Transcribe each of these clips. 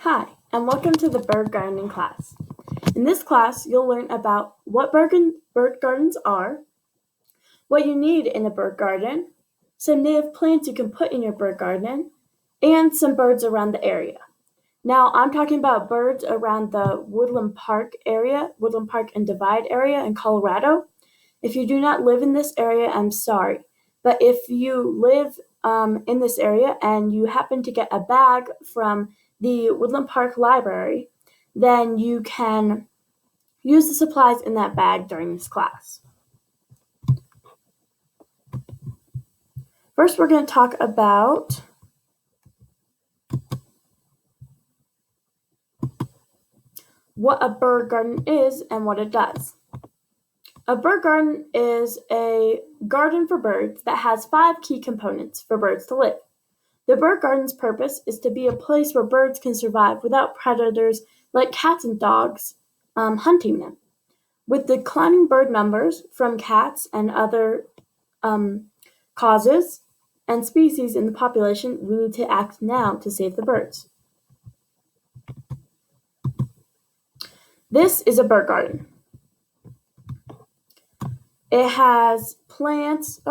Hi, and welcome to the bird gardening class. In this class, you'll learn about what bird gardens are, what you need in a bird garden, some native plants you can put in your bird garden, and some birds around the area. Now, I'm talking about birds around the Woodland Park area, Woodland Park and Divide area in Colorado. If you do not live in this area, I'm sorry. But if you live in this area and you happen to get a bag from the Woodland Park Library, then you can use the supplies in that bag during this class. First, we're going to talk about what a bird garden is and what it does. A bird garden is a garden for birds that has 5 key components for birds to live. The bird garden's purpose is to be a place where birds can survive without predators like cats and dogs hunting them. With declining bird numbers from cats and other causes and species in the population, we need to act now to save the birds. This is a bird garden. It has plants.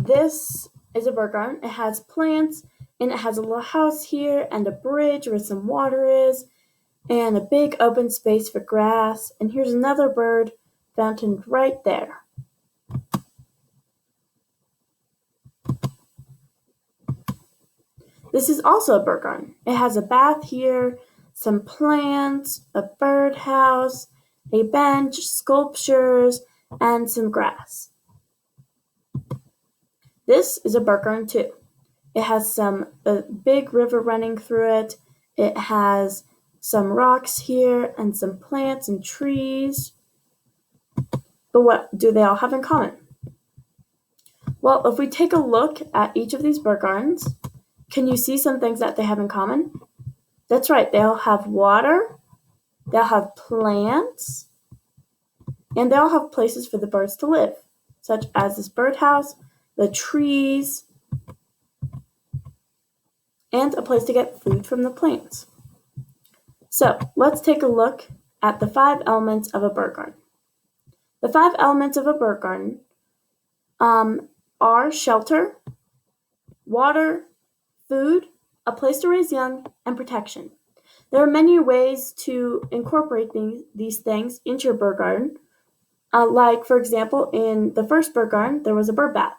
This is a bird garden. It has plants, and it has a little house here and a bridge where some water is, and a big open space for grass. And here's another bird fountain right there. This is also a bird garden. It has a bath here, some plants, a birdhouse, a bench, sculptures, and some grass. This is a bird garden too. It has a big river running through it. It has some rocks here and some plants and trees. But what do they all have in common? Well, if we take a look at each of these bird gardens, can you see some things that they have in common? That's right, they all have water, they all have plants, and they all have places for the birds to live, such as this birdhouse, the trees, and a place to get food from the plants. So let's take a look at the 5 elements of a bird garden. The 5 elements of a bird garden are shelter, water, food, a place to raise young, and protection. There are many ways to incorporate these things into your bird garden. Like, for example, in the first bird garden, there was a bird bath.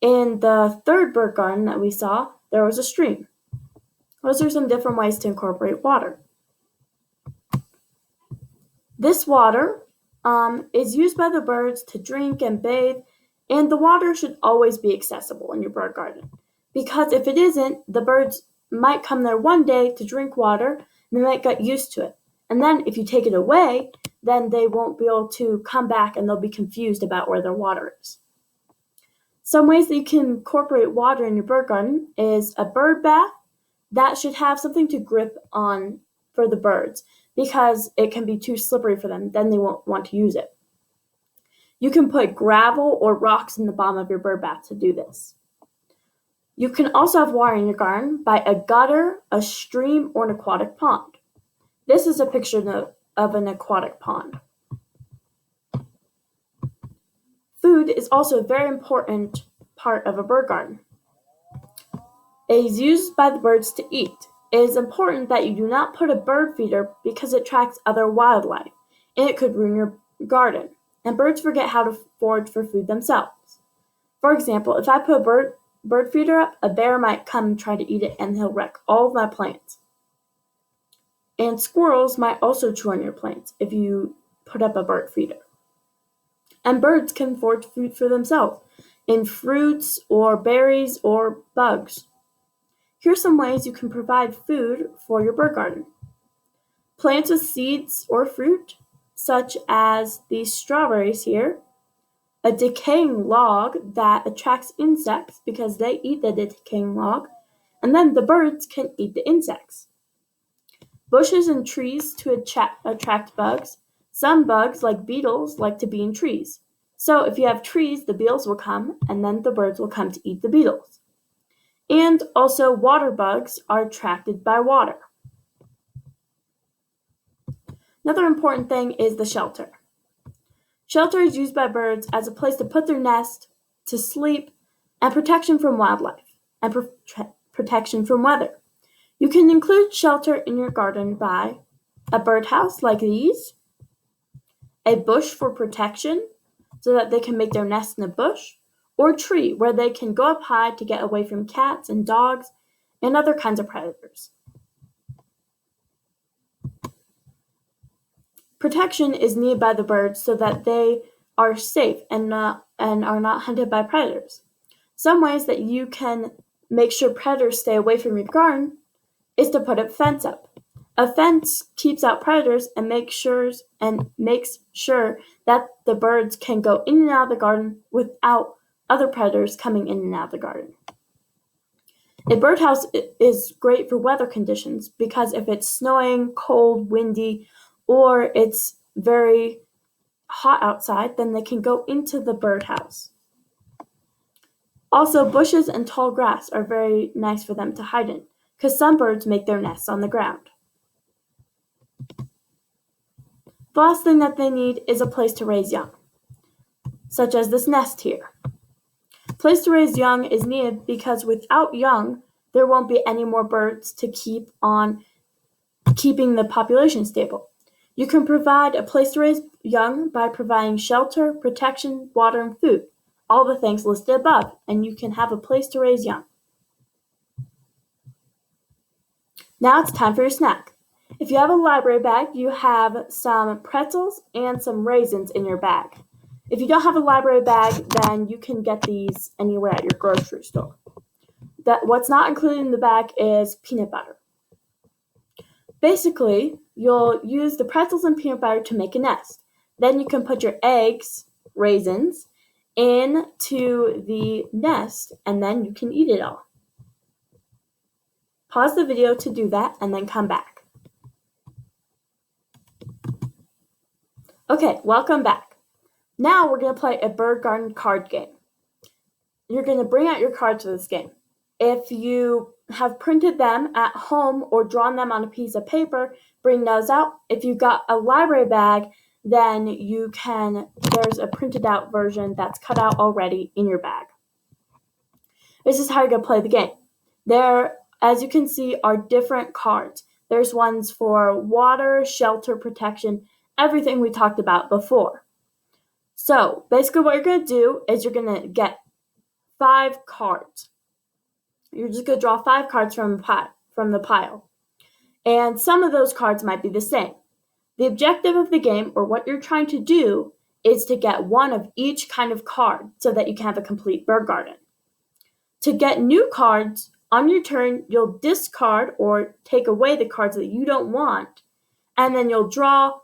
In the third bird garden that we saw, there was a stream. Those are some different ways to incorporate water. This water is used by the birds to drink and bathe, and the water should always be accessible in your bird garden. Because if it isn't, the birds might come there one day to drink water, and they might get used to it. And then if you take it away, then they won't be able to come back and they'll be confused about where their water is. Some ways that you can incorporate water in your bird garden is a bird bath. That should have something to grip on for the birds because it can be too slippery for them. Then they won't want to use it. You can put gravel or rocks in the bottom of your bird bath to do this. You can also have water in your garden by a gutter, a stream, or an aquatic pond. This is a picture of an aquatic pond. Food is also a very important part of a bird garden. It is used by the birds to eat. It is important that you do not put a bird feeder because it attracts other wildlife, and it could ruin your garden, and birds forget how to forage for food themselves. For example, if I put a bird feeder up, a bear might come and try to eat it, and he'll wreck all of my plants. And squirrels might also chew on your plants if you put up a bird feeder. And birds can forage food for themselves in fruits or berries or bugs. Here's some ways you can provide food for your bird garden. Plants with seeds or fruit, such as these strawberries here. A decaying log that attracts insects because they eat the decaying log, and then the birds can eat the insects. Bushes and trees to attract bugs. Some bugs, like beetles, like to be in trees. So if you have trees, the beetles will come, and then the birds will come to eat the beetles. And also water bugs are attracted by water. Another important thing is the shelter. Shelter is used by birds as a place to put their nest, to sleep, and protection from wildlife, and protection from weather. You can include shelter in your garden by a birdhouse like these, a bush for protection so that they can make their nest in a bush, or a tree where they can go up high to get away from cats and dogs and other kinds of predators. Protection is needed by the birds so that they are safe and are not hunted by predators. Some ways that you can make sure predators stay away from your garden is to put a fence up. A fence keeps out predators and makes sure that the birds can go in and out of the garden without other predators coming in and out of the garden. A birdhouse is great for weather conditions because if it's snowing, cold, windy, or it's very hot outside, then they can go into the birdhouse. Also, bushes and tall grass are very nice for them to hide in because some birds make their nests on the ground. The last thing that they need is a place to raise young, such as this nest here. A place to raise young is needed because without young, there won't be any more birds to keep on keeping the population stable. You can provide a place to raise young by providing shelter, protection, water, and food, all the things listed above, and you can have a place to raise young. Now it's time for your snack. If you have a library bag, you have some pretzels and some raisins in your bag. If you don't have a library bag, then you can get these anywhere at your grocery store. What's not included in the bag is peanut butter. Basically, you'll use the pretzels and peanut butter to make a nest. Then you can put your eggs, raisins, into the nest, and then you can eat it all. Pause the video to do that, and then come back. Okay, welcome back. Now we're going to play a bird garden card game. You're going to bring out your cards for this game. If you have printed them at home or drawn them on a piece of paper, bring those out. If you've got a library bag, then there's a printed out version that's cut out already in your bag. This is how you're going to play the game. There, as you can see, are different cards. There's ones for water, shelter, protection, everything we talked about before. So basically what you're going to do is you're going to get 5 cards. You're just going to draw 5 cards from the pile. And some of those cards might be the same. The objective of the game, or what you're trying to do, is to get one of each kind of card so that you can have a complete bird garden. To get new cards, on your turn, you'll discard or take away the cards that you don't want, and then you'll draw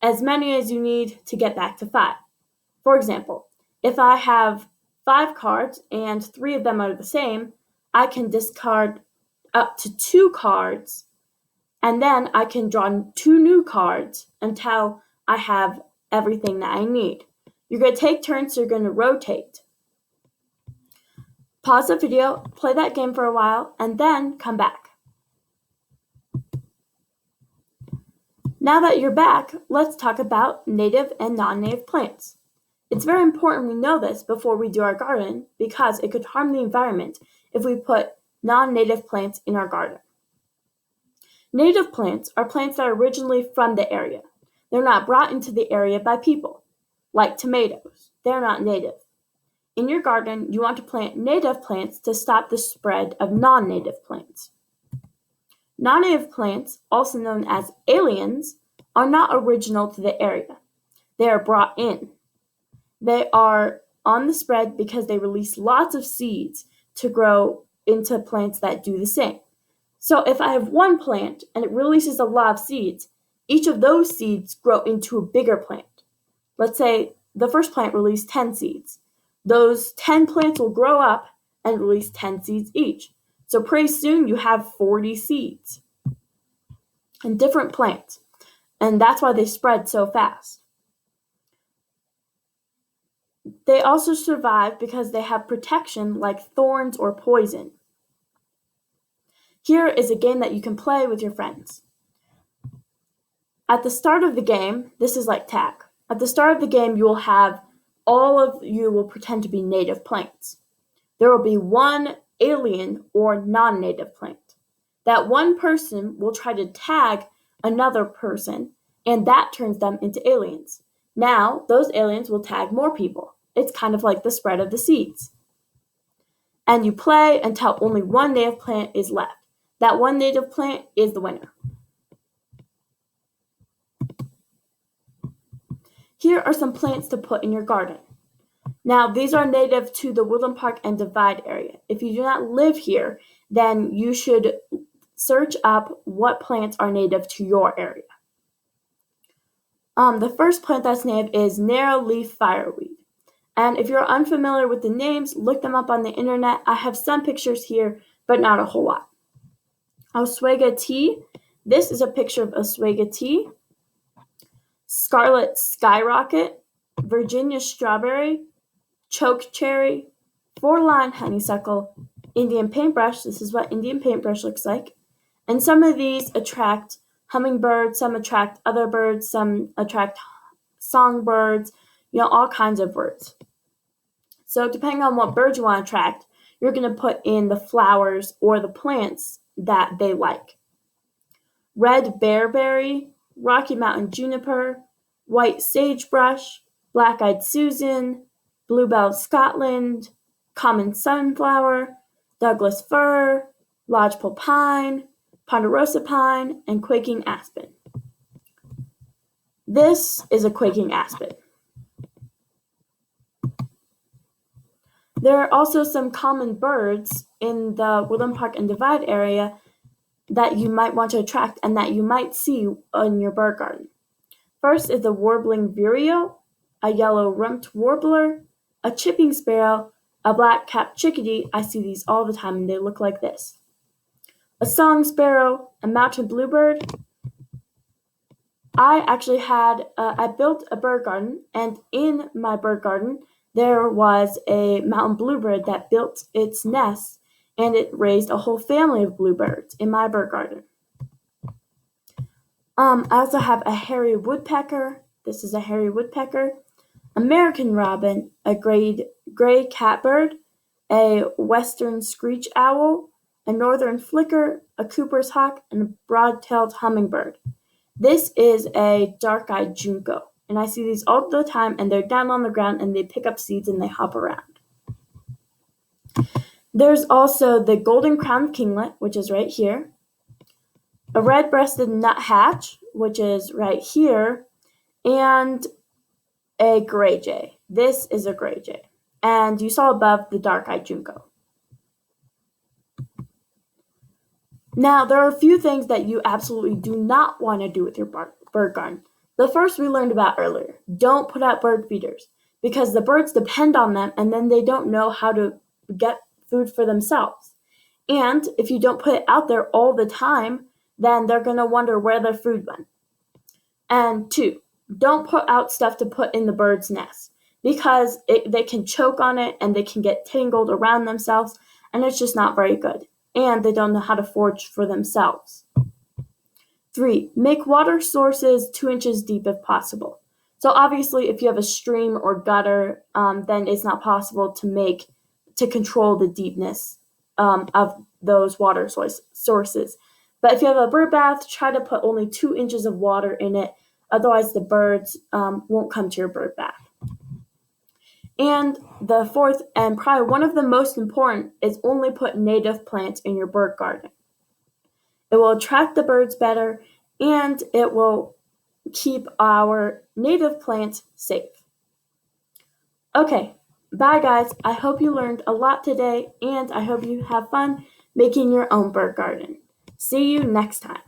as many as you need to get back to 5. For example, if I have 5 cards and 3 of them are the same, I can discard up to 2 cards, and then I can draw 2 new cards until I have everything that I need. You're going to take turns, so you're going to rotate. Pause the video, play that game for a while, and then come back. Now that you're back, let's talk about native and non-native plants. It's very important we know this before we do our garden because it could harm the environment if we put non-native plants in our garden. Native plants are plants that are originally from the area. They're not brought into the area by people, like tomatoes. They're not native. In your garden, you want to plant native plants to stop the spread of non-native plants. Non-native plants, also known as aliens, are not original to the area. They are brought in. They are on the spread because they release lots of seeds to grow into plants that do the same. So if I have one plant and it releases a lot of seeds, each of those seeds grow into a bigger plant. Let's say the first plant released 10 seeds. Those 10 plants will grow up and release 10 seeds each. So pretty soon you have 40 seeds in different plants. And that's why they spread so fast. They also survive because they have protection like thorns or poison. Here is a game that you can play with your friends. At the start of the game, this is like tag. At the start of the game, all of you will pretend to be native plants. There will be one alien or non-native plant. That one person will try to tag another person, and that turns them into aliens. Now, those aliens will tag more people. It's kind of like the spread of the seeds. And you play until only one native plant is left. That one native plant is the winner. Here are some plants to put in your garden. Now, these are native to the Woodland Park and Divide area. If you do not live here, then you should search up what plants are native to your area. The first plant that's native is narrow-leaf fireweed. And if you're unfamiliar with the names, look them up on the internet. I have some pictures here, but not a whole lot. Oswego tea. This is a picture of Oswego tea. Scarlet skyrocket, Virginia strawberry, choke cherry, four-line honeysuckle, Indian paintbrush. This is what Indian paintbrush looks like. And some of these attract hummingbirds, some attract other birds, some attract songbirds, all kinds of birds. So depending on what birds you want to attract, you're going to put in the flowers or the plants that they like. Red bearberry, Rocky Mountain juniper, white sagebrush, black-eyed Susan, bluebell Scotland, common sunflower, Douglas fir, lodgepole pine, ponderosa pine, and quaking aspen. This is a quaking aspen. There are also some common birds in the Woodland Park and Divide area that you might want to attract and that you might see in your bird garden. First is the warbling vireo, a yellow rumped warbler, a chipping sparrow, a black-capped chickadee. I see these all the time and they look like this. A song sparrow, a mountain bluebird. I built a bird garden, and in my bird garden there was a mountain bluebird that built its nest, and it raised a whole family of bluebirds in my bird garden. I also have a hairy woodpecker. This is a hairy woodpecker. American robin, a gray catbird, a western screech owl, a northern flicker, a Cooper's hawk, and a broad-tailed hummingbird. This is a dark-eyed junco, and I see these all the time, and they're down on the ground, and they pick up seeds, and they hop around. There's also the golden-crowned kinglet, which is right here, a red-breasted nuthatch, which is right here, and a gray jay. This is a gray jay. And you saw above the dark-eyed junco. Now, there are a few things that you absolutely do not want to do with your bird garden. The first we learned about earlier. Don't put out bird feeders because the birds depend on them and then they don't know how to get food for themselves. And if you don't put it out there all the time, then they're going to wonder where their food went. And 2, don't put out stuff to put in the bird's nest because they can choke on it and they can get tangled around themselves, and it's just not very good. And they don't know how to forage for themselves. 3, make water sources 2 inches deep if possible. So obviously, if you have a stream or gutter, then it's not possible to control the deepness of those water sources. But if you have a bird bath, try to put only 2 inches of water in it. Otherwise, the birds won't come to your bird bath. And the 4th, and probably one of the most important, is only put native plants in your bird garden. It will attract the birds better, and it will keep our native plants safe. Okay, bye guys. I hope you learned a lot today, and I hope you have fun making your own bird garden. See you next time.